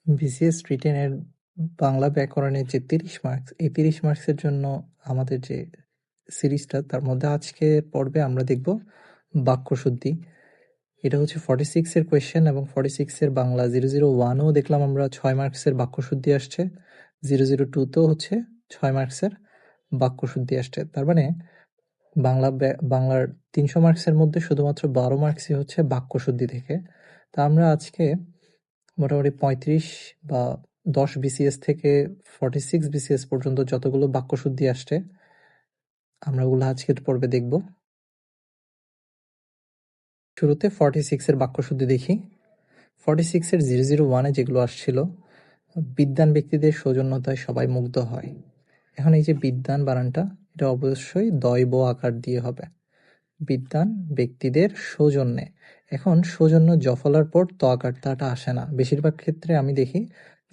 BCS রিটেনের Bangla ব্যাকরণের যে ৩০ marks, এই ৩০ মার্কসের জন্য আমাদের যে সিরিজটা, তার মধ্যে আজকে পর্বে আমরা দেখব বাক্যশুদ্ধি। এটা হচ্ছে 46 এর কোয়েশ্চেন এবং 46 এর বাংলা 001ও দেখলাম আমরা 6 মার্কসের বাক্যশুদ্ধি আসছে, 002তেও হচ্ছে 6 মার্কসের বাক্যশুদ্ধি আসছে। তার মানে বাংলার ৩০০ মার্কসের মধ্যে শুধুমাত্র ১২ মার্কসই হচ্ছে বাক্যশুদ্ধি থেকে। তা আমরা আজকে মোটামুটি ৩৫ বা ১০ বিসিএস থেকে 46 বিসিএস পর্যন্ত যতগুলো বাক্যশুদ্ধি আসছে, আমরা ওগুলো আজকের পর্বে দেখব। শুরুতে 46 এর বাক্যশুদ্ধি দেখি। 46 এর 001-এ যেগুলো আসছিল, বিদ্বান ব্যক্তিদের সৌজন্যতায় সবাই মুগ্ধ হয়। এখন এই যে বিদ্বান বানানটা, এটা অবশ্যই দয়ব আকার দিয়ে হবে। বিদ্বান ব্যক্তিদের সৌজন্যে। এখন সৌজন্য জফলার পর ত আকারটা আসে না। বেশিরভাগ ক্ষেত্রে আমি দেখি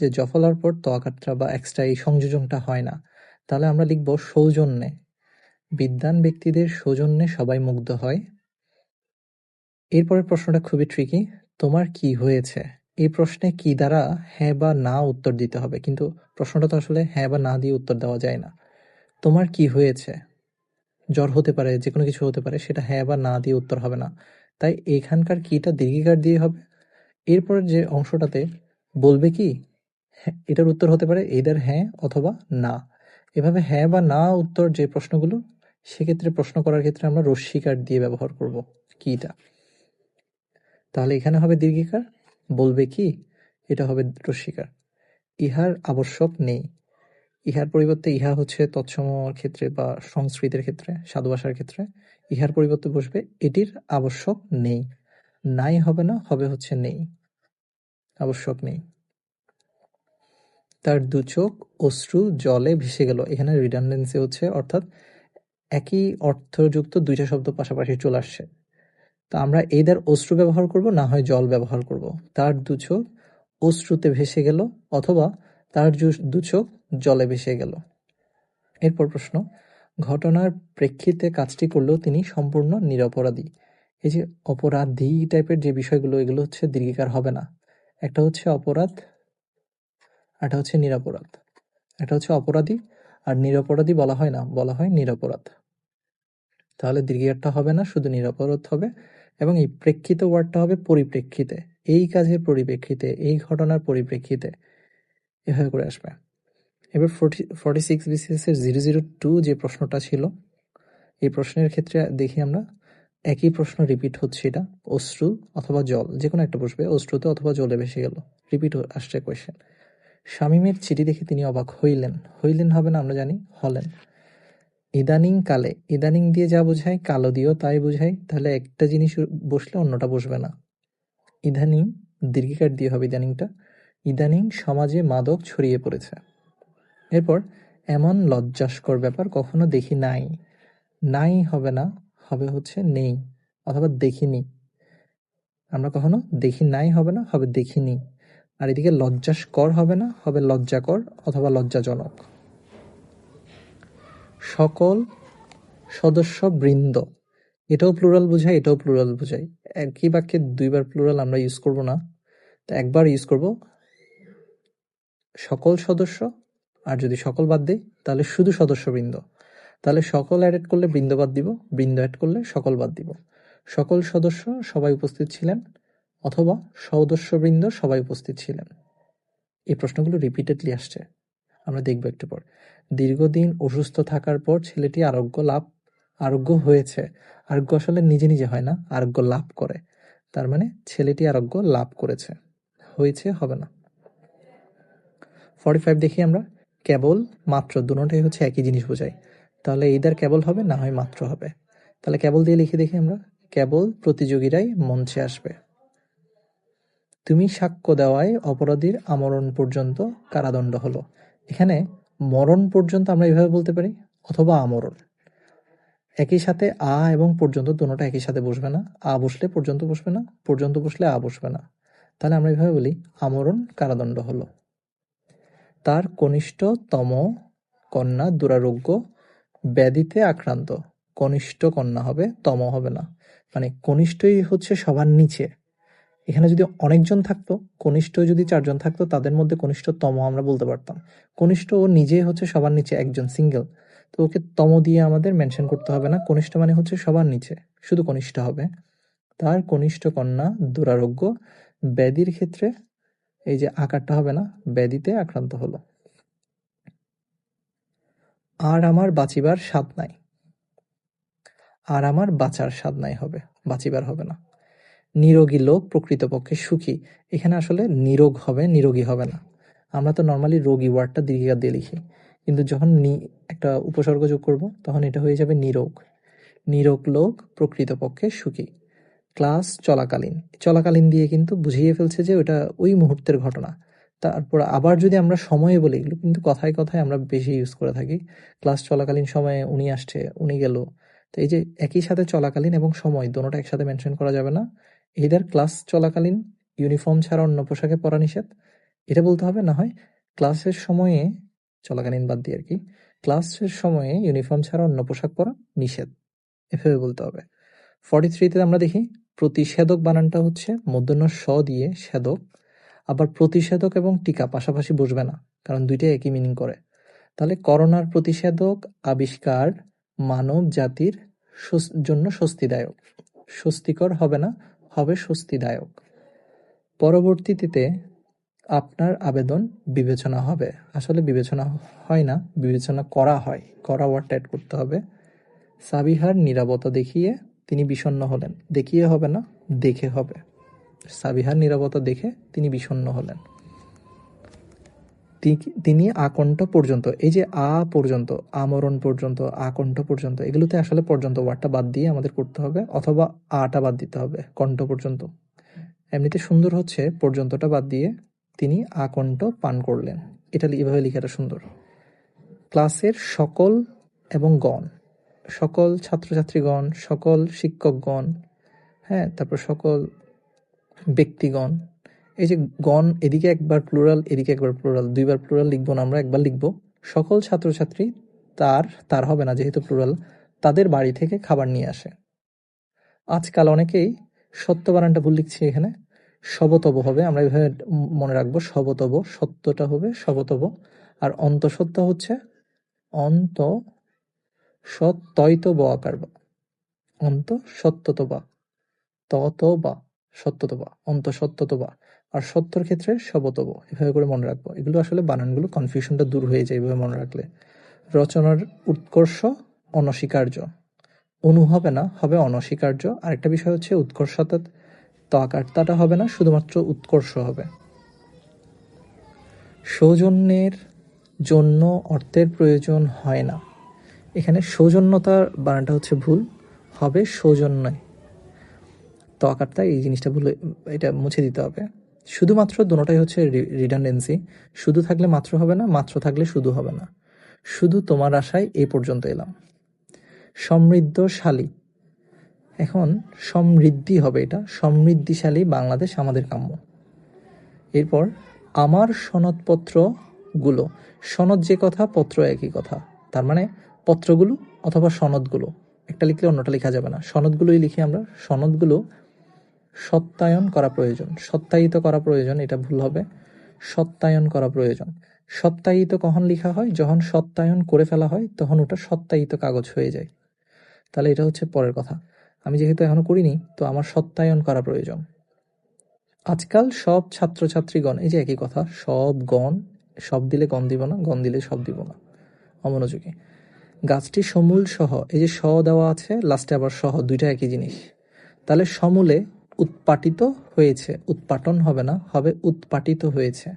যে জফলার পর ত আকারটা বা এক্সট্রা এই সংযোজনটা হয় না। তাহলে আমরা লিখব সৌজন্যে। বিদ্বান ব্যক্তিদের সৌজন্যে সবাই মুগ্ধ হয়। এরপরের প্রশ্নটা খুবই ট্রিকি। তোমার কি হয়েছে? এই প্রশ্নে কি দ্বারা হ্যাঁ বা না উত্তর দিতে হবে, কিন্তু প্রশ্নটা তো আসলে হ্যাঁ বা না দিয়ে উত্তর দেওয়া যায় না। তোমার কি হয়েছে? জ্বর হতে পারে, যে কোনো কিছু হতে পারে, সেটা হ্যাঁ বা না দিয়ে উত্তর হবে না। তাই এইখানকার কিটা দীর্ঘিকার দিয়ে হবে। এরপরের যে অংশটাতে বলবে কি, এটার উত্তর হতে পারে either হ্যাঁ অথবা না। এভাবে হ্যাঁ বা না উত্তর যে প্রশ্নগুলো, সেক্ষেত্রে প্রশ্ন করার ক্ষেত্রে আমরা রস্যিকার দিয়ে ব্যবহার করব কিটা। তাহলে এখানে হবে দীর্ঘিকার, বলবে কি, এটা হবে রস্যিকার। ইহার আবশ্যক নেই। ইহার পরিবর্তে ইহা হচ্ছে তৎসম ক্ষেত্রে বা সংস্কৃতের ক্ষেত্রে, সাধু ভাষার ক্ষেত্রে ইহার পরিবর্তে বসবে এটির আবশ্যক নেই। নাই হবে না, হবে হচ্ছে নেই, আবশ্যক নেই। তার দু চোখ অশ্রু জলে ভেসে গেল। এখানে রিডান্ডেন্সি হচ্ছে, অর্থাৎ একই অর্থযুক্ত দুইটা শব্দ পাশাপাশি চলে আসছে। তা আমরা either অশ্রু ব্যবহার করব, না হয় জল ব্যবহার করব। তার দু চোখ অশ্রুতে ভেসে গেল, অথবা তার দু চোখ জলে ভেসে গেল। এরপর প্রশ্ন, ঘটনার প্রেক্ষিতে কাজটি করলেও তিনি সম্পূর্ণ নিরপরাধী। এই যে অপরাধী টাইপের যে বিষয়গুলো, এগুলো হচ্ছে দীর্ঘিকার হবে না। একটা হচ্ছে অপরাধ, একটা হচ্ছে নিরপরাধ। একটা হচ্ছে অপরাধী, আর নিরপরাধী বলা হয় না, বলা হয় নিরপরাধ। তাহলে দীর্ঘিকারটা হবে না, শুধু নিরপরাধ হবে। এবং এই প্রেক্ষিত ওয়ার্ডটা হবে পরিপ্রেক্ষিতে, এই কাজের পরিপ্রেক্ষিতে, এই ঘটনার পরিপ্রেক্ষিতে, এভাবে করে আসবে। এবার 46 বিসিএস এর 002 যে প্রশ্নটা ছিল, এই প্রশ্নের ক্ষেত্রে দেখি আমরা একই প্রশ্ন রিপিট হচ্ছে। এটা অশ্রু অথবা জল, যে কোনো একটা বসবে, অশ্রুতে অথবা জলে ভেসে গেল, রিপিট আসছে কোয়েশ্চেন। শামীমের চিঠি দেখে তিনি অবাক হইলেন। হইলেন হবে না, আমরা জানি হলেন। ইদানিং কালে, ইদানিং দিয়ে যা বোঝায় কালো দিয়েও তাই বোঝায়। তাহলে একটা জিনিস বসলে অন্যটা বসবে না। ইদানিং দীর্ঘিকার দিয়ে হবে ইদানিংটা। ইদানিং সমাজে মাদক ছড়িয়ে পড়েছে। এরপর এমন লজ্জাস্কর ব্যাপার কখনো দেখি নাই। নাই হবে না, হবে হচ্ছে নেই অথবা দেখিনি। আমরা কখনো দেখি নাই হবে না, হবে দেখিনি। আর এদিকে লজ্জাস্কর হবে না, হবে লজ্জাকর অথবা লজ্জাজনক। সকল সদস্য বৃন্দ, এটাও প্লুরাল বোঝায়, এটাও প্লুরাল বোঝায়। একই বাক্যে দুইবার প্লুরাল আমরা ইউজ করব না, তো একবার ইউজ করব সকল সদস্য। আর যদি সকল বাদ দেই তাহলে শুধু সদস্যবৃন্দ। তাহলে সকল অ্যাড করলে বৃন্দ বাদ দিব, বৃন্দ অ্যাড করলে সকল বাদ দিব। সকল সদস্য সবাই উপস্থিত ছিলেন, অথবা সদস্যবৃন্দ সবাই উপস্থিত ছিলেন। এই প্রশ্নগুলো রিপিটেডলি আসছে, আমরা দেখব একটু পর। দীর্ঘদিন অসুস্থ থাকার পর ছেলেটি আরোগ্য হয়েছে। আরোগ্য আসলে নিজে নিজে হয় না, আরোগ্য লাভ করে। তার মানে ছেলেটি আরোগ্য লাভ করেছে, হয়েছে হবে না। 45 দেখি আমরা, কেবল মাত্র, দুটোটাই হচ্ছে একই জিনিস বোঝায়। তাহলে either কেবল হবে, না হয় মাত্র হবে। তাহলে কেবল দিয়ে লিখে দেখি আমরা, কেবল প্রতিযোগীরাই মঞ্চে আসবে। তুমি সাক্ষ্য দেওয়ায় অপরাধীর আমরণ পর্যন্ত কারাদণ্ড হলো। এখানে মরণ পর্যন্ত আমরা এইভাবে বলতে পারি, অথবা আমরণ। একই সাথে আ এবং পর্যন্ত দুটোটা একই সাথে বসবে না। আ বসলে পর্যন্ত বসবে না, পর্যন্ত বসলে আ বসবে না। তাহলে আমরা এইভাবে বলি, আমরণ কারাদণ্ড হলো। তার কনিষ্ঠতম কন্যা দুরারোগ্য ব্যাধিতে আক্রান্ত। কনিষ্ঠ কন্যা হবে, তম হবে না। মানে কনিষ্ঠই হচ্ছে সবার নিচে, এখানে যদি অনেকজন থাকতো, কনিষ্ঠ যদি 4 জন থাকতো, তাদের মধ্যে কনিষ্ঠতম আমরা বলতে পারতাম। কনিষ্ঠ ও নিজে হচ্ছে সবার নিচে, একজন সিঙ্গেল, তো ওকে তম দিয়ে আমাদের মেনশন করতে হবে না। কনিষ্ঠ মানে হচ্ছে সবার নিচে, শুধু কনিষ্ঠ হবে। তার কনিষ্ঠ কন্যা দুরারোগ্য, ব্যাধির ক্ষেত্রে এই যে আকারটা হবে না, ব্যাধিতে আক্রান্ত হলো। আর আমার বাঁচিবার স্বাদ নাই, আর আমার বাঁচার স্বাদ নাই হবে, বাঁচিবার হবে না। নিরোগী লোক প্রকৃতপক্ষে সুখী, এখানে আসলে নিরোগ হবে, নিরোগী হবে না। আমরা তো নর্মালি রোগী ওয়ার্ডটা দীর্ঘিকার দিয়ে লিখি, কিন্তু যখন একটা উপসর্গ যোগ করব তখন এটা হয়ে যাবে নিরোগ। নিরোগ লোক প্রকৃতপক্ষে সুখী। ক্লাস চলাকালীন, চলাকালীন দিয়ে কিন্তু বুঝিয়ে ফেলছে যে ওটা ওই মুহূর্তের ঘটনা। তারপর আবার যদি আমরা সময়ে বলি, এগুলো কিন্তু কথায় কথায় আমরা বেশি ইউজ করে থাকি। ক্লাস চলাকালীন সময়ে উনি আসছে, উনি গেল। তো এই যে একই সাথে চলাকালীন এবং সময় দোনোটা একসাথে মেনশন করা যাবে না। এদের ক্লাস চলাকালীন ইউনিফর্ম ছাড়া অন্য পোশাকে পরা নিষেধ, এটা বলতে হবে। না হয় ক্লাসের সময়ে, চলাকালীন বাদ দিয়ে আর কি, ক্লাসের সময়ে ইউনিফর্ম ছাড়া অন্য পোশাক পরা নিষেধ, এভাবে বলতে হবে। 43 তে আমরা দেখি প্রতিষেধক বানানটা হচ্ছে মূর্ধন্য স দিয়ে সেদক। আবার প্রতিষেধক এবং টিকা পাশাপাশি বসবে না, কারণ দুইটাই একই মিনিং করে। তাহলে করোনার প্রতিষেধক আবিষ্কার মানব জাতির জন্য স্বস্তিদায়ক। স্বস্তিকর হবে না, হবে স্বস্তিদায়ক। পরবর্তীতে আপনার আবেদন বিবেচনা হবে, আসলে বিবেচনা হয় না, বিবেচনা করা হয়, করা ওয়ার্ডটা অ্যাড করতে হবে। সাবিহার নীরবতা দেখিয়ে তিনি বিষণ্ণ হলেন, দেখিয়ে হবে না, দেখে হবে। সাবিহার নীরবতা দেখে তিনি বিষণ্ণ হলেন। তিনি আকণ্ঠ পর্যন্ত, এই যে আ পর্যন্ত, আমরণ পর্যন্ত, আকণ্ঠ পর্যন্ত, এগুলোতে আসলে পর্যন্ত ওয়ার্ডটা বাদ দিয়ে আমাদের করতে হবে, অথবা আটা বাদ দিতে হবে, কণ্ঠ পর্যন্ত। এমনিতে সুন্দর হচ্ছে পর্যন্তটা বাদ দিয়ে তিনি আকণ্ঠ পান করলেন, এটা এভাবে লেখাটা সুন্দর। ক্লাসের সকল এবং গণ, সকল ছাত্রছাত্রীগণ, সকল শিক্ষকগণ, হ্যাঁ, তারপর সকল ব্যক্তিগণ। এই যে গণ, এদিকে একবার প্লুরাল, এদিকে একবার প্লুরাল, দুইবার প্লুরাল লিখবো না, আমরা একবার লিখবো। সকল ছাত্রছাত্রী তার হবে না যেহেতু প্লুরাল, তাদের বাড়ি থেকে খাবার নিয়ে আসে। আজকাল অনেকেই সত্য বানানটা ভুল লিখছি, এখানে সবতব হবে, আমরা এইভাবে মনে রাখবো, সবতব, সত্যটা হবে সবতব। আর অন্তঃসত্ত্ব হচ্ছে অন্ত সত্যয়িত ব আকার বা, অন্ত সত্যতবা, ততবা, সত্যতবা, অন্তঃসত্যতবা। আর সত্যর ক্ষেত্রে সবতব, এভাবে করে মনে রাখবো। এগুলো আসলে বানানগুলো কনফিউশনটা দূর হয়ে যায় এভাবে মনে রাখলে। রচনার উৎকর্ষ অনস্বীকার্য, অনু হবে না, হবে অনস্বীকার্য। আরেকটা বিষয় হচ্ছে উৎকর্ষতা, আকারটাটা হবে না, শুধুমাত্র উৎকর্ষ হবে। সৌজন্যের জন্য অর্থের প্রয়োজন হয় না, এখানে সৌজন্যতার বানানটা হচ্ছে ভুল, হবে সৌজন্যে। আকারটা, এই জিনিসটা ভুল, এটা মুছে দিতে হবে। শুধুমাত্র দোনোটাই হচ্ছে রিডান্ডেন্সি, শুধু থাকলে মাত্র হবে না, মাত্র থাকলে শুধু হবে না। শুধু তোমার আশায় এই পর্যন্ত এলাম। সমৃদ্ধশালী, এখন সমৃদ্ধি হবে, এটা সমৃদ্ধিশালী বাংলাদেশ আমাদের কাম্য। এরপর আমার সনদপত্রগুলো, সনদ যে কথা, পত্র একই কথা, তার মানে পত্রগুলো অথবা সনদগুলো, একটা লিখলে অন্যটা লেখা যাবে না, সনদগুলোই লিখি আমরা। সনদগুলো সত্যায়ন করা প্রয়োজন, সত্যায়িত করা প্রয়োজন, এটা ভুল হবে, সত্যায়ন করা প্রয়োজন। সত্যায়িত কখন লেখা হয়, যখন সত্যায়ন করে ফেলা হয় তখন ওটা সত্যায়িত কাগজ হয়ে যায়। তাহলে এটা হচ্ছে পরের কথা, আমি যেহেতু এখনো করিনি, তো আমার সত্যায়ন করা প্রয়োজন। আজকাল সব ছাত্রছাত্রীগণ, এই যে একই কথা, সব গণ, সব দিলে গণ দিব না, গণ দিলে সব দিব না, অমনোযোগী। গাছটি সমূল সহ, এই যে স দেওয়া আছে লাস্টে আবার সহ, দুইটা একই জিনিস। তাহলে সমূলে উৎপাটিত হয়েছে, উৎপাটন হবে না, হবে উৎপাটিত হয়েছে।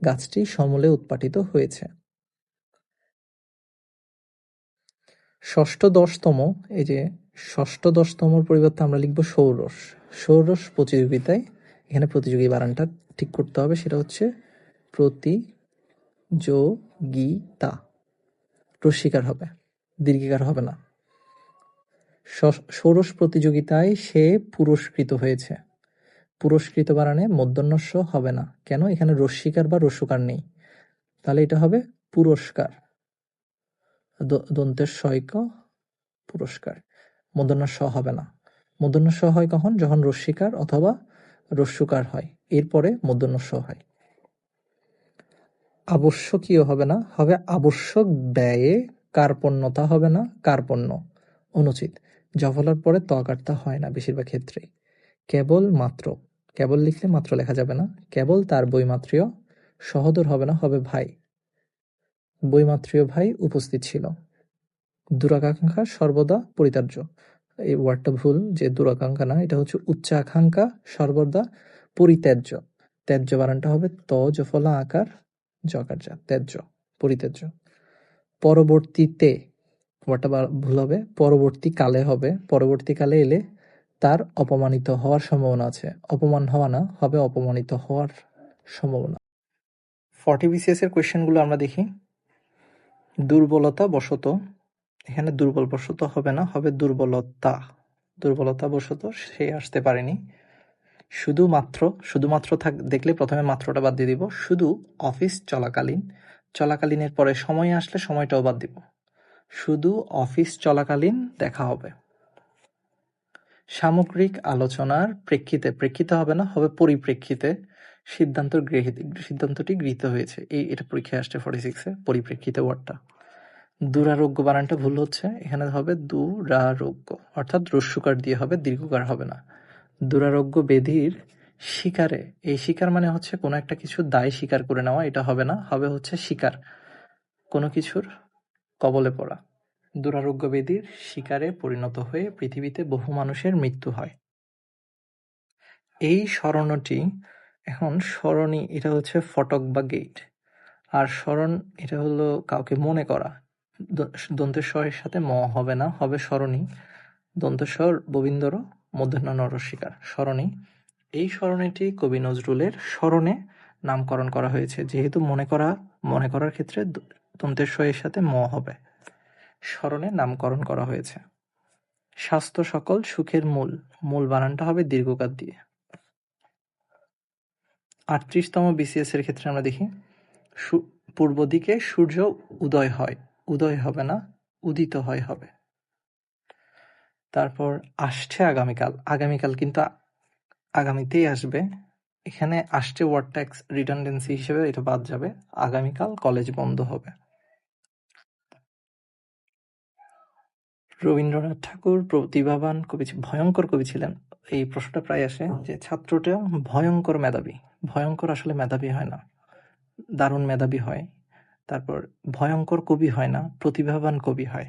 গাছটি সমূলে উৎপাটিত হয়েছে। ষষ্ঠ দশতম, এই যে ষষ্ঠ দশতমর পরিবর্তে আমরা লিখবো ষোড়শ। ষোড়শ প্রতিযোগিতায়, এখানে প্রতিযোগী বানানটা ঠিক করতে হবে, সেটা হচ্ছে প্রতিযোগিতা, রস্বীকার হবে, দীর্ঘিকার হবে না। ষোড়শ প্রতিযোগিতায় সে পুরস্কৃত হয়েছে। পুরস্কৃত বানানে মূর্ধন্য ষ হবে না, কেন, এখানে রস্বীকার বা রস্যকার নেই, তাহলে এটা হবে পুরস্কার, দন্তের সৈক, পুরস্কার। মূর্ধন্য ষ হবে না। মূর্ধন্য ষ হয় কখন, যখন রস্বীকার অথবা রস্যকার হয়, এরপরে মূর্ধন্য ষ হয়। আবশ্যকীয় হবে না, হবে আবশ্যক ব্যয়ে কার্পণ্যতা হবে না, কার্পণ্য অনুচিত। জফলার পরে তকারটা হয় না বেশিরভাগ ক্ষেত্রেই। কেবল মাত্র, কেবল লিখলে মাত্র লেখা যাবে না, কেবল তার বৈমাত্রীয়, সহোদর হবে না, হবে ভাই, বৈমাত্রীয় ভাই উপস্থিত ছিল। দুরাকাঙ্ক্ষা সর্বদা পরিত্যাজ্য, এই ওয়ার্ডটা ভুল, যে দুরাকাঙ্ক্ষা না, এটা হচ্ছে উচ্চাকাঙ্ক্ষা সর্বদা পরিত্যাজ্য। ত্যায্য বানানটা হবে ত জফলা আকার জকার যা, ত্যায্য, পরিত্যাজ্য। পরবর্তীতে, ওয়ার্ডটা ভুল হবে, পরবর্তীকালে হবে, পরবর্তীকালে এলে তার অপমানিত হওয়ার সম্ভাবনা আছে, অপমান হওয়া না, হবে অপমানিত হওয়ার সম্ভাবনা। 40 BCS এর কোয়েশ্চেনগুলো আমরা দেখি। দুর্বলতা বশত, এখানে দুর্বল বশত হবে না, হবে দুর্বলতা, দুর্বলতা বশত সে আসতে পারেনি। শুধুমাত্র, শুধুমাত্র দেখলে প্রথমে মাত্রটা বাদ দিয়ে দিব। শুধু অফিস চলাকালীন, চলাকালীনের পরে সময় আসলে সময়টাও বাদ দিব। শুধু অফিস চলাকালীন দেখা হবে। সামগ্রিক আলোচনার প্রেক্ষিতে, প্রেক্ষিতে হবে না, হবে পরিপ্রেক্ষিতে সিদ্ধান্তটি গৃহীত হয়েছে। এটা পরীক্ষায় আসছে 46-এ, পরিপ্রেক্ষিতে ওয়ার্ডটা। দুরারোগ্য বানানটা ভুল হচ্ছে, এখানে হবে দুরারোগ্য, অর্থাৎ রস্যকার দিয়ে হবে, দীর্ঘকার হবে না। দুরারোগ্য বেধির শিকারে, এই শিকার মানে হচ্ছে কোনো একটা কিছু দায় স্বীকার করে নেওয়া, এটা হবে না, হবে হচ্ছে শিকার, কোনো কিছুর কবলে পড়া। দুরারোগ্য বেধির শিকারে পরিণত হয়ে পৃথিবীতে বহু মানুষের মৃত্যু হয়। এই স্মরণটি, এখন স্মরণী এটা হচ্ছে ফটক বা গেট, আর স্মরণ এটা হলো কাউকে মনে করা। দন্তেশ্বরের সাথে ম হবে না, হবে স্মরণী, দন্তেশ্বর ববিন্দর মূর্ধন্য নরস্বীকার, স্মরণী। এই স্মরণীটি কবি নজরুলের স্মরণে নামকরণ করা হয়েছে, যেহেতু মনে করার ক্ষেত্রে দন্তেশ্বরের সাথে ম হবে, স্মরণে নামকরণ করা হয়েছে। স্বাস্থ্য সকল সুখের মূল, মূল বানানটা হবে দীর্ঘকার দিয়ে। 38তম BCS এর ক্ষেত্রে আমরা দেখি, পূর্ব দিকে সূর্য উদয় হয়, উদয় হবে না, উদিত হয় হবে। তারপর আসছে আগামীকাল, আগামীকাল কিন্তু আগামীতেই আসবে, এখানে আসছে ওয়ার্ডটা রিডান্ডেন্সি হিসেবে এটা বাদ যাবে, আগামীকাল কলেজ বন্ধ হবে। রবীন্দ্রনাথ ঠাকুর প্রতিভাবান কবি, ভয়ঙ্কর কবি ছিলেন। এই প্রশ্নটা প্রায় আসে যে ছাত্রটা ভয়ঙ্কর মেধাবী, ভয়ঙ্কর আসলে মেধাবী হয় না, দারুণ মেধাবী হয়। তারপর ভয়ঙ্কর কবি হয় না, প্রতিভাবান কবি হয়।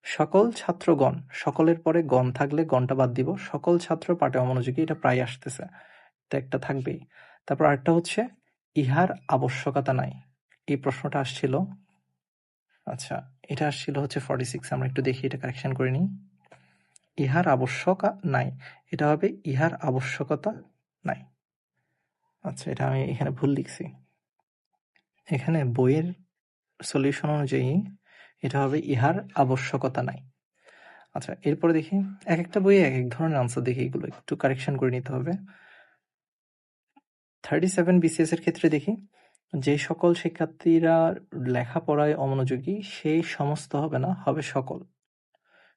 সকল ছাত্রগণ, সকলের পরে গণ থাকলে গণটা বাদ দিব, সকল ছাত্র পাঠে অমনোযোগী, এটা প্রায় আসতেছে, তো একটা থাকবেই। তারপর আরেকটা হচ্ছে ইহার আবশ্যকতা নাই, এই প্রশ্নটা আসছিল, আচ্ছা এটা আসছিল হচ্ছে 46, আমরা একটু দেখি, এটা কারেকশন করে নিই। ইহার আবশ্যক নাই, এটা হবে ইহার আবশ্যকতা নাই। আচ্ছা এটা আমি এখানে ভুল লিখছি, এখানে বইয়ের সলিউশন অনুযায়ী এটা হবে ইহার আবশ্যকতা নাই। আচ্ছা এরপরে দেখি, এক একটা বইয়ে এক এক ধরনের আনসার দেখি, এগুলো একটু কারেকশন করে নিতে হবে। 37 BCS এর ক্ষেত্রে দেখি, যে সকল শিক্ষার্থীরা লেখাপড়ায় অমনোযোগী সেই সমস্ত হবে না, হবে সকল।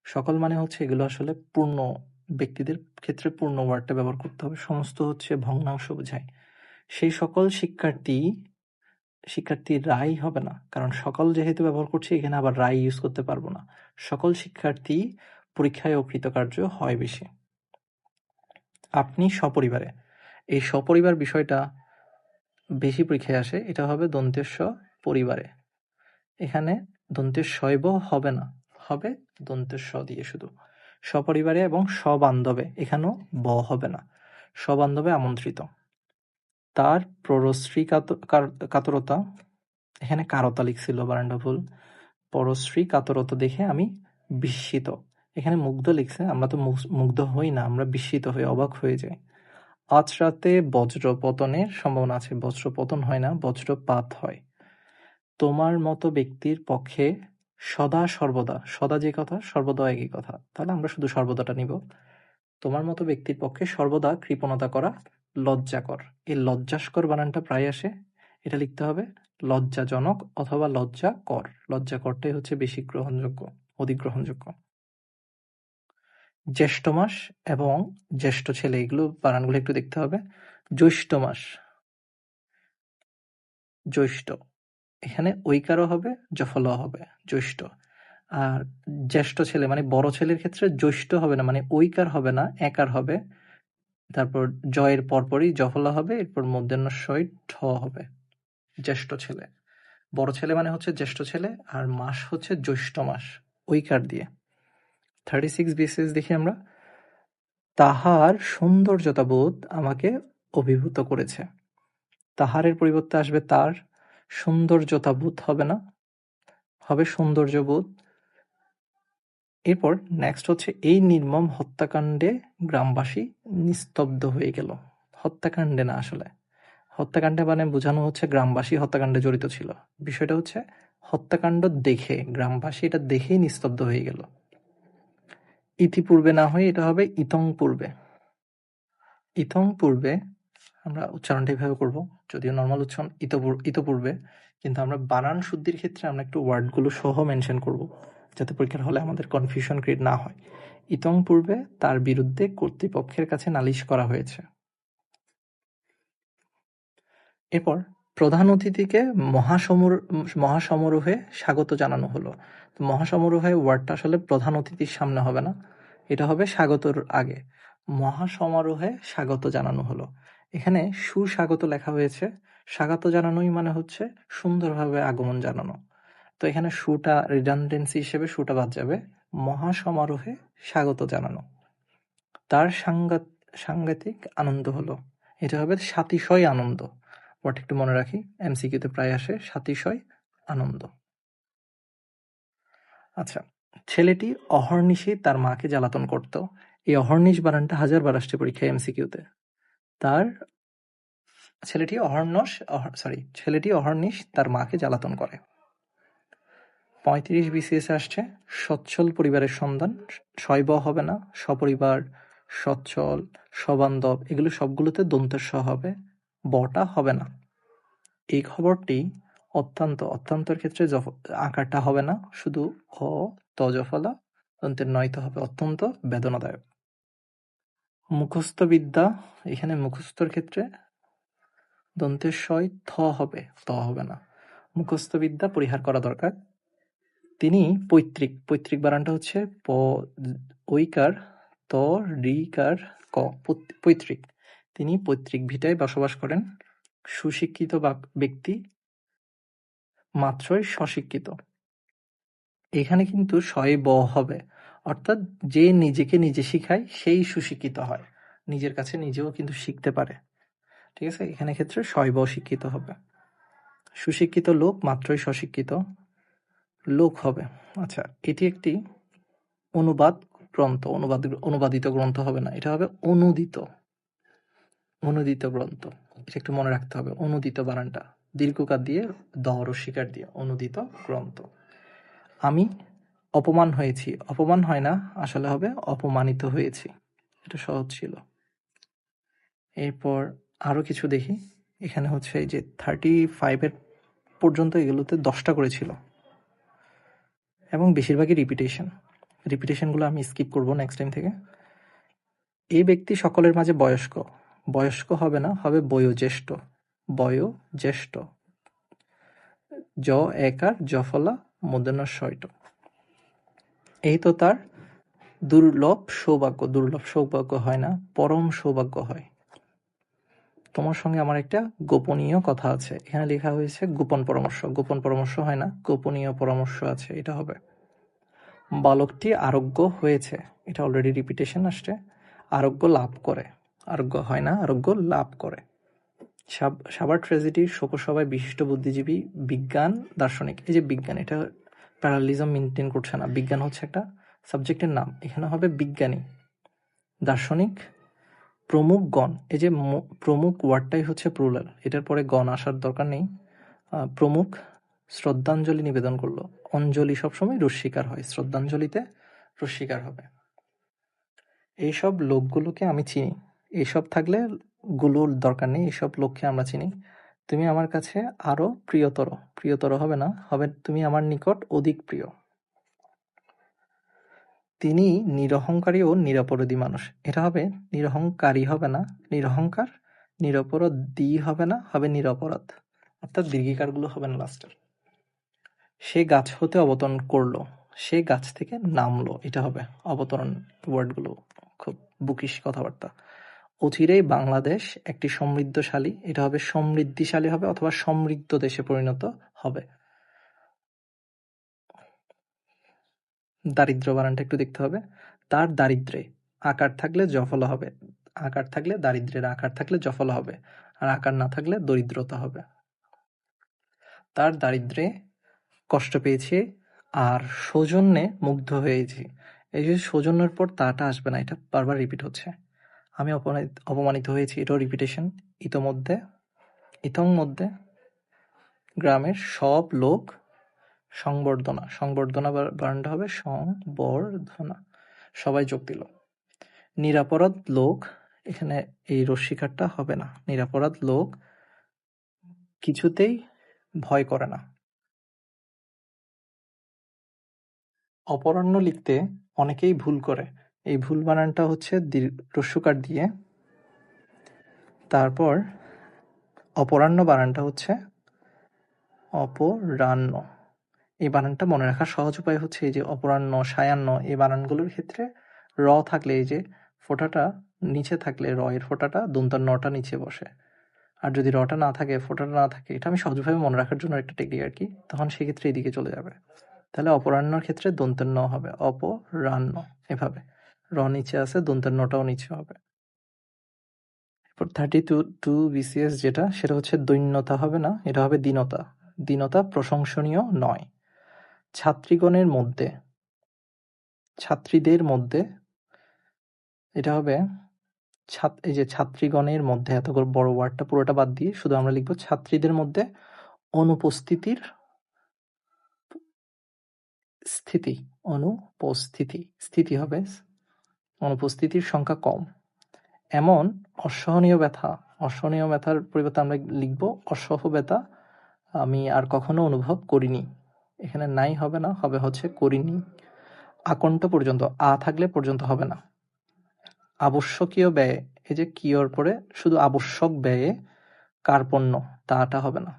সকল মানে হচ্ছে এগুলো আসলে পূর্ণ ব্যক্তিদের ক্ষেত্রে পূর্ণ ওয়ার্ডটা ব্যবহার করতে হবে, সমস্ত হচ্ছে ভগ্নাংশ বোঝায়। সেই সকল শিক্ষার্থী রাই হবে না, কারণ সকল যেহেতু ব্যবহার করছি এখানে আবার রাই ইউজ করতে পারবো না। সকল শিক্ষার্থী পরীক্ষায় অকৃতকার্য হয় বেশি। আপনি সপরিবারে, এই সপরিবার বিষয়টা বেশি পরীক্ষায় আসে, এটা হবে দন্তেশ পরিবারে, এখানে দন্তেশ শৈব হবে না, হবে দন্তেশ দিয়ে শুধু। সপরিবারে এবং সবান্ধবে, এখানেও ব হবে না, সবান্ধবে আমন্ত্রিত। তার পরশ্রী কাতরতা, এখানে কারতা লিখছিল, বানানটা ভুল, পরশ্রী কাতরতা দেখে আমি বিস্মিত, এখানে মুগ্ধ লিখছে, আমরা তো মুগ্ধ হই না, আমরা বিস্মিত হয়ে অবাক হয়ে যাই। আজ রাতে বজ্রপতনের সম্ভাবনা আছে, বজ্রপতন হয় না, বজ্রপাত হয়। তোমার মতো ব্যক্তির পক্ষে সদা সর্বদা, সদা যে কথা সর্বদা একই কথা, তাহলে আমরা শুধু সর্বদাটা নিব। তোমার মতো ব্যক্তির পক্ষে সর্বদা কৃপণতা করা লজ্জাকর, এই লজ্জাস্কর বানানটা প্রায় আসে, এটা লিখতে হবে লজ্জাজনক অথবা লজ্জাকর, লজ্জাকরটাই হচ্ছে বেশি গ্রহণযোগ্য, অধিক গ্রহণযোগ্য। জ্যৈষ্ঠ মাস এবং জ্যেষ্ঠ ছেলে, এগুলো বানানগুলো একটু দেখতে হবে। জ্যৈষ্ঠ মাস, জ্যৈষ্ঠ, এখানে ঐকারও হবে, জফলাও হবে, জ্যৈষ্ঠ। আর জ্যেষ্ঠ ছেলে মানে বড় ছেলের ক্ষেত্রে জ্যৈষ্ঠ হবে না, মানে ঐকার হবে না, একার হবে। তারপর জয়ের পরপরই জফলা হবে, এরপর মূর্ধন্য ষই ঠ হবে। জ্যেষ্ঠ ছেলে, বড় ছেলে মানে হচ্ছে জ্যেষ্ঠ ছেলে, আর মাস হচ্ছে জ্যৈষ্ঠ মাস, ঐকার দিয়ে। 36 BCS দেখি আমরা। তাহার সৌন্দর্যতাবোধ আমাকে অভিভূত করেছে। তাহারের পরিবর্তে আসবে তার, সৌন্দর্যতাবোধ হবে না, হবে সৌন্দর্যবোধ। এরপর নেক্সট হচ্ছে এই নির্মম হত্যাকাণ্ডে গ্রামবাসী নিস্তব্ধ হয়ে গেল। হত্যাকাণ্ডে না, আসলে হত্যাকাণ্ডে মানে বোঝানো হচ্ছে গ্রামবাসী হত্যাকাণ্ডে জড়িত ছিল। বিষয়টা হচ্ছে হত্যাকাণ্ড দেখে গ্রামবাসী এটা দেখেই নিস্তব্ধ হয়ে গেল। ইতিপূর্বে না হয়ে এটা হবে ইতং পূর্বে। ইতং পূর্বে আমরা উচ্চারণটা এইভাবে করব, যদিও নর্মাল উচ্চারণ ইতপূর্বে, কিন্তু আমরা বানান শুদ্ধির ক্ষেত্রে আমরা একটু ওয়ার্ডগুলো সহ মেনশন করব, যাতে পরীক্ষার হলে আমাদের কনফিউশন ক্রিয়েট না হয়। ইতং পূর্বে তার বিরুদ্ধে কর্তৃপক্ষের কাছে নালিশ করা হয়েছে। এরপর প্রধান অতিথিকে মহাসমারোহে স্বাগত জানানো হলো। তো মহাসমারোহে ওয়ার্ডটা আসলে প্রধান অতিথির সামনে হবে না, এটা হবে স্বাগতর আগে। মহাসমারোহে স্বাগত জানানো হলো, এখানে সুস্বাগত লেখা হয়েছে। স্বাগত জানানোই মানে হচ্ছে সুন্দরভাবে আগমন জানানো। তো এখানে সুটা রিডান্ডেন্সি হিসেবে সুটা বাদ যাবে। মহাসমারোহে স্বাগত জানানো। তার সাংঘাতিক আনন্দ হলো, এটা হবে সাতিশয় আনন্দ। ওয়ার্ড একটু মনে রাখি, এমসিকিউতে প্রায় আসে সাতিশয় আনন্দ। আচ্ছা, ছেলেটি অহর্নিশি তার মাকে জ্বালাতন করত। এই অহর্নিশ বানানটা 1000 বার আসছে পরীক্ষায় এমসিকিউতে। ছেলেটি অহর্নিশ তার মাকে জ্বালাতন করে। 35 BCS আসছে সচ্ছল পরিবারের সন্ধান। শৈব হবে না, সপরিবার, সচ্ছল, সবান্ধব, এগুলো সবগুলোতে দন্তের স হবে, বটা হবে না। এই খবরটি অত্যন্তর ক্ষেত্রে আকারটা হবে না, শুধু অ তজফলা দন্তের নয়তো হবে, অত্যন্ত বেদনাদায়ক। মুখস্থ বিদ্যা, এখানে মুখস্থর ক্ষেত্রে দন্তের সয় থ হবে, ত হবে না। মুখস্থ বিদ্যা পরিহার করা দরকার। তিনি পৈতৃক বানানটা হচ্ছে প ঐকার ত রিকার ক, পৈতৃক। তিনি পৈতৃক ভিটায় বসবাস করেন। সুশিক্ষিত ব্যক্তি মাত্রই স্বশিক্ষিত। এখানে কিন্তু শয়ে ব হবে, অর্থাৎ যে নিজেকে নিজে শিখায় সেই সুশিক্ষিত হয়, নিজের কাছে নিজেও কিন্তু শিখতে পারে। ঠিক আছে, এখানে ক্ষেত্রে শয়ে ব শিক্ষিত হবে। সুশিক্ষিত লোক মাত্রই স্বশিক্ষিত লোক হবে। আচ্ছা, এটি একটি অনুবাদিত গ্রন্থ হবে না, এটা হবে অনুদিত গ্রন্থ। এটা একটু মনে রাখতে হবে, অনুদিত বানানটা দীর্ঘকার দিয়ে দ রস্বীকার দিয়ে, অনুদিত গ্রন্থ। আমি অপমান হয়েছি, অপমান হয় না, আসলে হবে অপমানিত হয়েছি। এটা সহজ ছিল। এরপর আরো কিছু দেখি, এখানে হচ্ছে এই যে 35 পর্যন্ত এগুলোতে 10টা করেছিল এবং বেশিরভাগই রিপিটেশনগুলো আমি স্কিপ করব নেক্সট টাইম থেকে। এই ব্যক্তি সকলের মাঝে বয়স্ক হবে না, হবে বয়োজ্যেষ্ঠ, জ একার জফলা মূর্ধন্য ষয়ট। এই তো তার দুর্লভ সৌভাগ্য হয় না, পরম সৌভাগ্য হয়। তোমার সঙ্গে আমার একটা গোপনীয় কথা আছে, এখানে লেখা হয়েছে গোপন পরামর্শ হয় না, গোপনীয় পরামর্শ আছে, এটা হবে। বালকটি আরোগ্য হয়েছে, এটা অলরেডি রিপিটেশন আসছে। আরোগ্য লাভ করে, আরোগ্য হয় না, আরোগ্য লাভ করে। সাভার ট্র্যাজেডির শোকসভায় বিশিষ্ট বুদ্ধিজীবী, বিজ্ঞান, দার্শনিক। এই যে বিজ্ঞান, এটা প্যারালিজম মেনটেন করছে না, বিজ্ঞান হচ্ছে একটা সাবজেক্টের নাম, এখানে হবে বিজ্ঞানী। দার্শনিক, প্রমুখ গণ, এই যে প্রমুখ ওয়ার্ডটাই হচ্ছে প্লুরাল, এটার পরে গণ আসার দরকার নেই। প্রমুখ শ্রদ্ধাঞ্জলি নিবেদন করলো, অঞ্জলি সবসময় রস্বীকার হয়, শ্রদ্ধাঞ্জলিতে রস্বীকার হবে। এইসব লোকগুলোকে আমি চিনি, এইসব থাকলে গুলোর দরকার নেই, এইসব লোককে আমরা চিনি। তুমি আমার কাছে আরো প্রিয়তর হবে না, হবে তুমি আমার নিকট অধিক প্রিয়। তিনি নিরহংকারী ও নিরপরাধী মানুষ। এটা হবে নিরহংকারী হবে না, নিরহংকার, নিরপরাধী হবে না, হবে নিরপরাধ। অর্থাৎ দীর্ঘিকারগুলো হবে না লাস্টের। সে গাছ হতে অবতরণ করলো, সে গাছ থেকে নামলো, এটা হবে অবতরণ। ওয়ার্ডগুলো খুব বুকিশ কথাবার্তা। অচিরেই বাংলাদেশ একটি সমৃদ্ধশালী, এটা হবে সমৃদ্ধিশালী হবে অথবা সমৃদ্ধ দেশে পরিণত হবে। দারিদ্র বানানটা একটু দেখতে হবে। তার দারিদ্রে আকার থাকলে জফলা হবে, আকার থাকলে দারিদ্রের আকার থাকলে জফলা হবে, আর আকার না থাকলে দরিদ্রতা হবে। তার দারিদ্রে কষ্ট পেয়েছি আর সৌজন্যে মুগ্ধ হয়েছি। এই যে সৌজন্যের পর তাটা আসবে না, এটা বারবার রিপিট হচ্ছে। আমি অপমানিত হয়েছি, এটাও রিপিটেশন। ইতোমধ্যে, ইতং মধ্যে গ্রামের সব লোক সংবর্ধনা, সংবর্ধনা বানানটা হবে সংবর্ধনা, সবাই যোগ দিল। নিরাপরাধ লোক, এখানে এই রস্বীকারটা হবে না। নিরাপরাধ লোক কিছুতেই ভয় করে না। অপরাহ্ন লিখতে অনেকেই ভুল করে। এই ভুল বানানটা হচ্ছে রস্যকার দিয়ে, তারপর অপরাহ্ন বানানটা হচ্ছে অপরাহ্ন। এই বানানটা মনে রাখার সহজ উপায় হচ্ছে এই যে অপরাহ্ন, সায়াহ্ন, এই বানানগুলোর ক্ষেত্রে র থাকলে, এই যে ফোঁটাটা নিচে থাকলে, র এর ফোঁটাটা দন্তার নটা নিচে বসে। আর যদি রটা না থাকে, ফোঁটাটা না থাকে, এটা আমি সহজভাবে মনে রাখার জন্য একটা টেকনিক আর কি, তখন সেক্ষেত্রে এদিকে চলে যাবে। তাহলে অপরাহ্নর ক্ষেত্রে দন্তের ন হবে অপরাহ্ন, এভাবে। র নিচে আছে, দন্তের নটাও নিচে হবে। এরপর 32 BCS যেটা, সেটা হচ্ছে দৈন্যতা হবে না, এটা হবে দীনতা। দীনতা প্রশংসনীয় নয়। ছাত্রীগণের মধ্যে, ছাত্রীদের মধ্যে, এটা হবে এই যে ছাত্রীগণের মধ্যে, এত বড় ওয়ার্ডটা পুরোটা বাদ দিয়ে শুধু আমরা লিখবো ছাত্রীদের মধ্যে অনুপস্থিতির স্থিতি, অনুপস্থিতি, স্থিতি হবে, অনুপস্থিতির সংখ্যা কম। এমন অসহনীয় ব্যথা, অসহনীয় ব্যথার পরিবর্তে আমরা লিখবো অসহ ব্যথা আমি আর কখনো অনুভব করিনি। এখানে নাই হবে না, হবে হচ্ছে করিনি। আকণ্ঠ পর্যন্ত, আ থাকলে পর্যন্ত হবে না। আবশ্যকীয় ব্যয়ে, এই যে কিয়র পরে শুধু আবশ্যক ব্যয়ে কার্পণ্য, তাটা হবে না।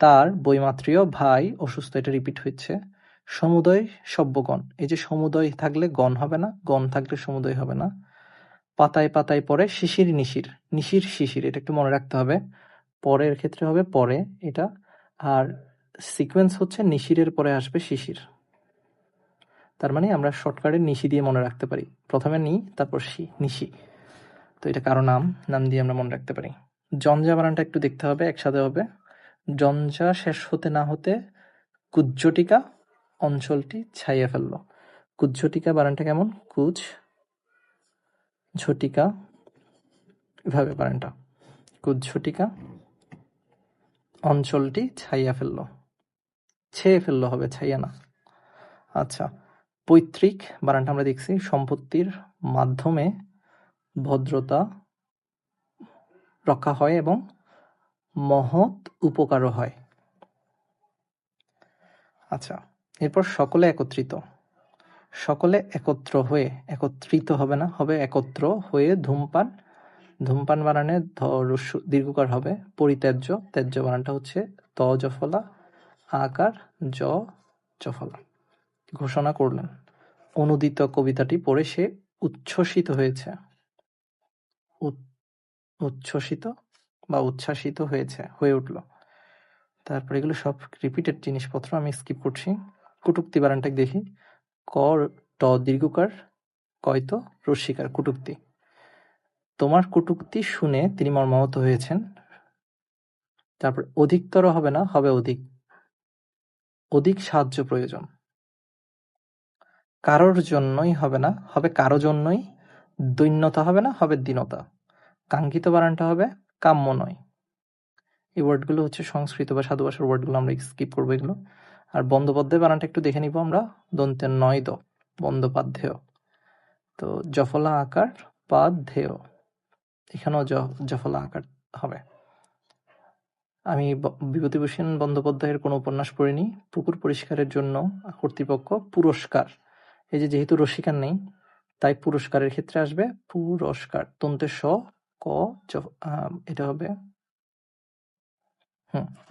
তার বৈমাত্রীয় ভাই অসুস্থ, এটা রিপিট হচ্ছে। সমুদয় সভ্যগণ, এই যে সমুদয় থাকলে গণ হবে না, গণ থাকলে সমুদয় হবে না। পাতায় পাতায় পরে শিশির নিশির, নিশির শিশির, এটা একটু মনে রাখতে হবে। পরের ক্ষেত্রে হবে পরে এটা, আর সিকোয়েন্স হচ্ছে নিশিরের পরে আসবে শিশির। তার মানে আমরা শর্টকাটে নিশি দিয়ে মনে রাখতে পারি, প্রথমে নি তারপর শি, নিশি। তো এটা কারো নাম, নাম দিয়ে আমরা মনে রাখতে পারি। জঞ্জা বানানটা একটু দেখতে হবে, একসাথে হবে। জঞ্জা শেষ হতে না হতে কুজ্জটিকা অঞ্চলটি ছাইয়া ফেলল। কুজ্ঝটিকা বানানটা কেমন? কুজ ঝটিকা, এভাবে বানানটা। কুজ্ঝটিকা অঞ্চলটি ছাইয়া ফেলল, ছেয়ে ফেলল হবে, ছাইয়া না। আচ্ছা, পৈতৃক বানানটা আমরা দেখছি সম্পত্তির মাধ্যমে ভদ্রতা রক্ষা হয় এবং মহৎ উপকারও হয়। আচ্ছা, এরপর সকলে একত্রিত, সকলে একত্র হয়ে, একত্রিত হবে না, হবে একত্র হয়ে ধূমপান, ধূমপান বানানে দীর্ঘকার হবে। পরিত্যাজ্য, ত্যাজ্য বানানটা হচ্ছে ত জফলা, আকার জ জফলা। ঘোষণা করলেন। অনুদিত কবিতাটি পড়ে সে উচ্ছ্বসিত হয়েছে, উচ্ছ্বসিত বা উচ্ছ্বাসিত হয়েছে, হয়ে উঠল। তারপর এগুলো সব রিপিটেড জিনিসপত্র, আমি স্কিপ করছি। কটূক্তি বানানটা দেখি। ক ট দীর্ঘকার, কয়তো রস্বীকার, কটূক্তি। তোমার কটূক্তি শুনে তিনি মর্মাহত হয়েছেন। তারপর অধিকতর হবে না, হবে অধিক, অধিক সাহায্য প্রয়োজন। কারোর জন্যই হবে না, হবে কারো জন্যই। দৈন্যতা হবে না, হবে দীনতা। কাঙ্ক্ষিত বানানটা হবে কাম্য নয়। এই ওয়ার্ডগুলো হচ্ছে সংস্কৃত বা সাধু ভাষার ওয়ার্ডগুলো, আমরা স্কিপ করবো এগুলো। আর বন্দ্যোপাধ্যায় বানানটা একটু দেখে নিব আমরা, দন্তের নয় দ, বন্দ্যোপাধ্যায়। তো জফলা আকার পাধ্যেয়, এখানেও জফলা আকার হবে। আমি বিভূতিভূষণ বন্দ্যোপাধ্যায়ের কোনো উপন্যাস পড়িনি। পুকুর পরিষ্কারের জন্য কর্তৃপক্ষ পুরস্কার, এই যে যেহেতু রস্যিকার নেই, তাই পুরস্কারের ক্ষেত্রে আসবে পুরস্কার, দন্তের স ক এটা হবে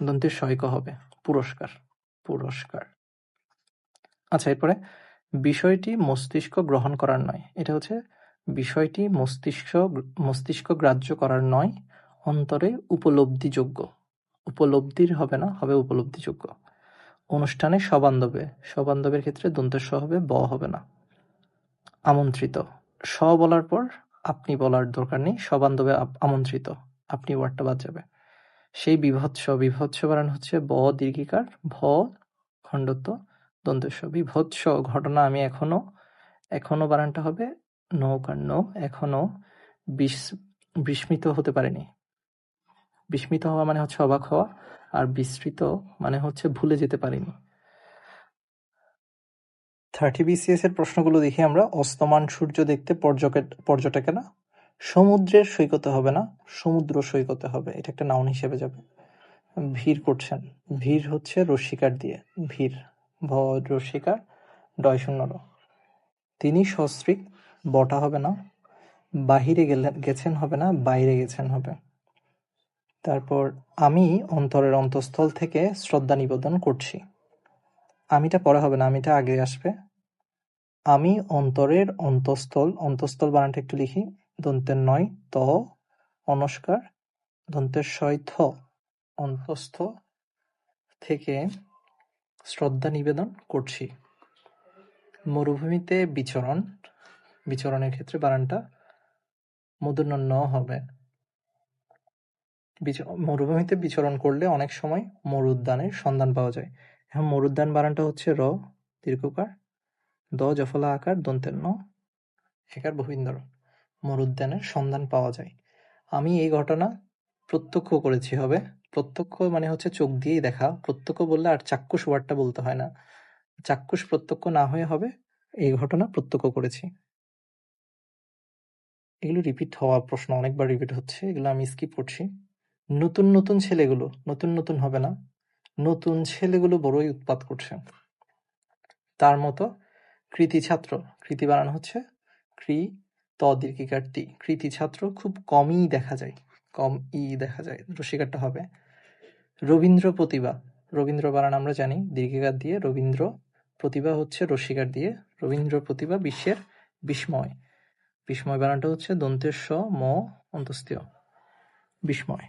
দন্তের ক হবে পুরস্কার, পুরস্কার। আচ্ছা, এরপরে বিষয়টি মস্তিষ্ক গ্রহণ করার নয়, এটা হচ্ছে বিষয়টি মস্তিষ্ক গ্রাহ্য করার নয়, অন্তরে উপলব্ধিযোগ্য। উপলব্ধির হবে না, হবে উপলব্ধিযোগ্য। অনুষ্ঠানে সবান্ধবে, সবান্ধবের ক্ষেত্রে দন্তের স হবে, ব হবে না। আমন্ত্রিত, স বলার পর আপনি বলার দরকার নেই, সবান্ধবে আমন্ত্রিত, আপনি ওয়ার্ডটা বাদ যাবে। সেই বিভৎস, বিভৎস বানান হচ্ছে ব দীর্ঘিকার, ভ খণ্ডত্ব দন্তের স। বিভৎস ঘটনা আমি এখনো বানানটা হবে নৌকার ন, এখনো বিস্মিত হতে পারেনি। বিস্মিত হওয়া মানে হচ্ছে অবাক হওয়া, আর বিস্মৃত মানে হচ্ছে ভুলে যেতে পারিনি। 30 BCS এর প্রশ্নগুলো দেখি আমরা। অস্তমান সূর্য দেখতে পর্যটকেরা সমুদ্রের সৈকতে হবে না, সমুদ্র সৈকতে হবে, এটা একটা নাউন হিসেবে যাবে। ভিড় করছেন, ভিড় হচ্ছে রস্যিকার দিয়ে, ভিড় ভ রস্যিকার ডয় শূন্য র। তিনি সস্ত্রীক, বটা হবে না, বাহিরে গেছেন হবে না, বাইরে গেছেন হবে। তারপর আমি অন্তরের অন্তঃস্থল থেকে শ্রদ্ধা নিবেদন করছি, আমিটা পরে হবে না, আমিটা আগে আসবে। আমি অন্তরের অন্তঃস্থল, অন্তঃস্থল বানানটা একটু লিখি, দন্তের নয় ত অনস্কার, দন্তের শয় থ, অন্তঃস্থ থেকে শ্রদ্ধা নিবেদন করছি। মরুভূমিতে বিচরণ, বিচরণের ক্ষেত্রে বানানটা মূর্ধন্য ন হবে। মরুভূমিতে বিচরণ করলে অনেক সময় মরুদ্যানের সন্ধান পাওয়া যায়। এখন মরুদ্যান বানানটা হচ্ছে র দীর্ঘকার, দ জফলা আকার, দন্তের ন একার ভূবিন্দর, মরুদ্যানের সন্ধান পাওয়া যায়। আমি এই ঘটনা প্রত্যক্ষ করেছি হবে। প্রত্যক্ষ মানে হচ্ছে চোখ দিয়েই দেখা, প্রত্যক্ষ বললে আর চাক্ষুষ ওয়ার্ডটা বলতে হয় না, চাক্ষুষ প্রত্যক্ষ না হয়ে হবে এই ঘটনা প্রত্যক্ষ করেছি। এগুলো রিপিট হওয়া প্রশ্ন, অনেকবার রিপিট হচ্ছে, এগুলো আমি স্কিপ করছি। নতুন নতুন ছেলেগুলো, নতুন নতুন হবে না, নতুন ছেলেগুলো বড়ই উৎপাত করছে। তার মতো কৃতি ছাত্র, কৃতি বানানো হচ্ছে কৃ ত দীর্ঘিকার তি, কৃতি ছাত্র খুব কমই দেখা যায়, কম ই দেখা যায়, রসিকারটা হবে। রবীন্দ্র প্রতিভা, রবীন্দ্র বানান আমরা জানি দীর্ঘিকার দিয়ে, রবীন্দ্র প্রতিভা হচ্ছে রসিকার দিয়ে, রবীন্দ্র প্রতিভা বিশ্বের বিস্ময়, বিস্ময় বানানটা হচ্ছে দন্তের স ম অন্তস্থীয়, বিস্ময়।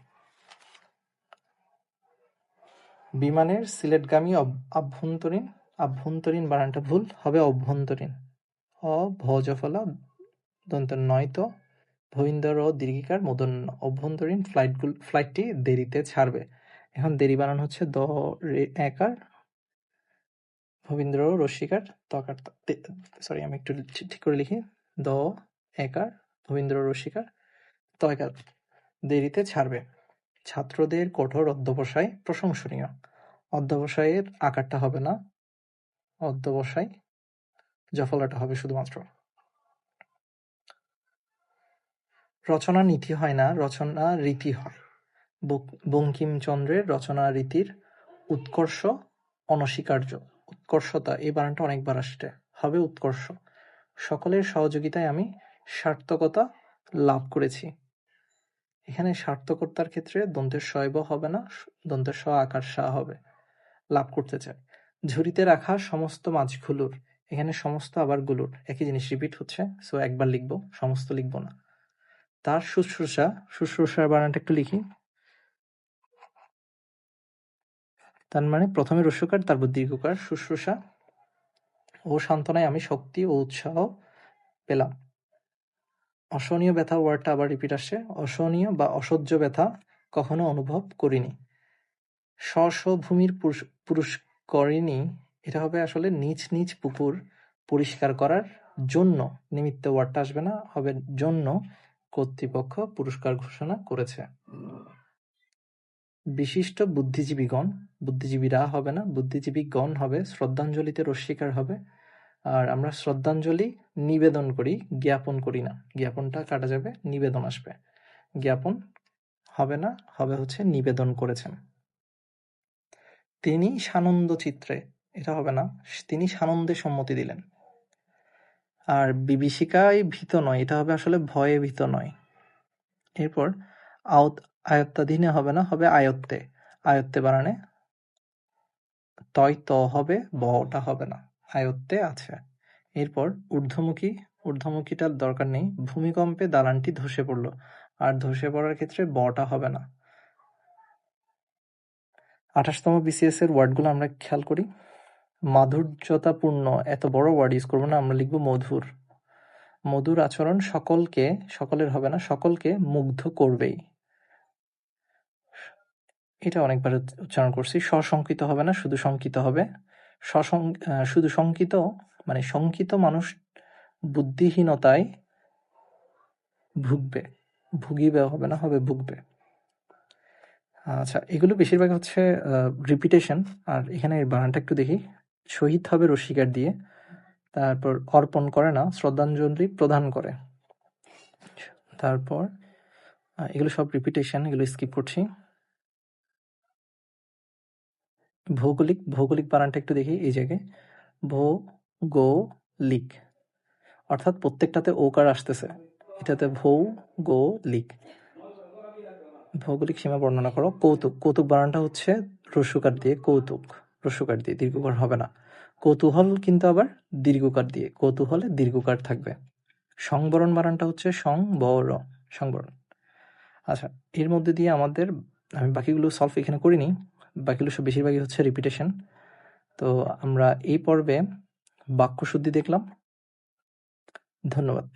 বিমানের সিলেটগামী আভ্যন্তরীণ, আভ্যন্তরীণ বানানটা ভুল, হবে অভ্যন্তরীণ, অ ভজফলা দন্তের নয় তো ভবিন্দর ও দীর্ঘিকার মূর্ধন্য, অভ্যন্তরীণ ফ্লাইটটি দেরিতে ছাড়বে। এখন দেরি বানান হচ্ছে দ রে একার, ভবিন্দ্র রস্যিকার তকার, সরি আমি একটু ঠিক করে লিখি, দ একার ভবিন্দ্র রস্যিকার তয়কার, দেরিতে ছাড়বে। ছাত্রদের কঠোর অধ্যবসায় প্রশংসনীয়, অধ্যবসায়ের আকারটা হবে না, অধ্যবসায় জফলাটা হবে শুধুমাত্র। রচনা নীতি হয় না, রচনা রীতি হয়। বঙ্কিমচন্দ্রের রচনা রীতির উৎকর্ষ অনস্বীকার্য, উৎকর্ষতা এই বানানটা অনেকবার আসছে, হবে উৎকর্ষ। সকলের সহযোগিতায় আমি সার্থকতা লাভ করেছি, এখানে সার্থকতার ক্ষেত্রে দন্তের শয়ব হবে না, দন্তের স আকার সা হবে, লাভ করতে চায়। ঝুড়িতে রাখা সমস্ত মাছগুলোর, এখানে সমস্ত আবার গুলোর, একই জিনিস রিপিট হচ্ছে, সো একবার লিখবো, সমস্ত লিখবো না। তার শুশ্রূষা, শুশ্রূষার বানানটা একটু লিখি, তার মানে প্রথমে রস্যকার তারপর দীর্ঘকার, শুশ্রূষা ও সান্ত্বনায় আমি শক্তি ও উৎসাহ পেলাম। অসহনীয় ব্যথা ওয়ার্ডটা আবার রিপিট আসছে, অসহনীয় বা অসহ্য ব্যথা কখনো অনুভব করিনি। স্ব-স্ব-ভূমির পুরুষ্করিণী, এটা হবে আসলে নিজ নিজ পুকুর পরিষ্কার করার জন্য, নিমিত্ত ওয়ার্ডটা আসবে না, হবে জন্য কর্তৃপক্ষ পুরস্কার ঘোষণা করেছে। বিশিষ্ট বুদ্ধিজীবীগণ, বুদ্ধিজীবীরা হবে না, বুদ্ধিজীবীগণ হবে, শ্রদ্ধাঞ্জলিতে রস্যিকার হবে। আর আমরা শ্রদ্ধাঞ্জলি নিবেদন করি, জ্ঞাপন করি না, জ্ঞাপনটা কাটা যাবে, নিবেদন আসবে, জ্ঞাপন হবে না, হবে হচ্ছে নিবেদন করেছেন। তিনি সানন্দ চিত্রে, এটা হবে না, তিনি সানন্দে সম্মতি দিলেন। আর বিভীষিকায় ভীত নয়, এটা হবে আসলে ভয়ে ভীত নয়। এরপর আয়ত্তাধীনে হবে না, হবে আয়ত্তে। আয়ত্তে বানানে তয় ত হবে, বটা হবে না, আয়ত্তে আছে। এরপর ঊর্ধ্বমুখীটার দরকার নেই। ভূমিকম্পে দালানটি ধসে পড়ল, আর ধসে পড়ার ক্ষেত্রে বটা হবে না। 28তম BCS এর ওয়ার্ডগুলো আমরা খেয়াল করি। মাধুর্যতাপূর্ণ, এত বড় ওয়ার্ড ইউজ করবো না, আমরা লিখবো মধুর। মধুর আচরণ সকলের হবে না, সকলকে মুগ্ধ করবেই। এটা অনেকবার উচ্চারণ করছি। সশঙ্কিত হবে না, শুধু শঙ্কিত হবে। শুধু শঙ্কিত মানে শঙ্কিত মানুষ বুদ্ধিহীনতায় ভুগবে। ভুগিবে হবে না, হবে ভুগবে। আচ্ছা, এগুলো বেশিরভাগ হচ্ছে রিপিটেশন। আর এখানে এর বানানটা একটু দেখি। শহীদ হবে রসিকার দিয়ে, তারপর অর্পণ করে না, শ্রদ্ধাঞ্জলি প্রদান করে। তারপর এগুলো সব রিপিটেশন, এগুলো স্কিপ করছি। ভৌগোলিক বানানটা একটু দেখি এই জায়গায়। ভৌগোলিক, অর্থাৎ প্রত্যেকটাতে ওকার আসতেছে, এটাতে ভৌগোলিক। ভৌগোলিক সীমা বর্ণনা করো। কৌতুক বানানটা হচ্ছে রস্যকার দিয়ে, কৌতুক রস্যকার দিয়ে, দীর্ঘকার হবে না। কৌতূহল কিন্তু আবার দীর্ঘকার দিয়ে, কৌতূহলে দীর্ঘকার থাকবে। সংবরণ বানানটা হচ্ছে সংবরণ। আচ্ছা, এর মধ্যে দিয়ে আমি বাকিগুলো সলভ এখানে করিনি, বাকিগুলো সব বেশিরভাগই হচ্ছে রিপিটেশন। তো আমরা এই পর্বে বাক্যশুদ্ধি দেখলাম। ধন্যবাদ।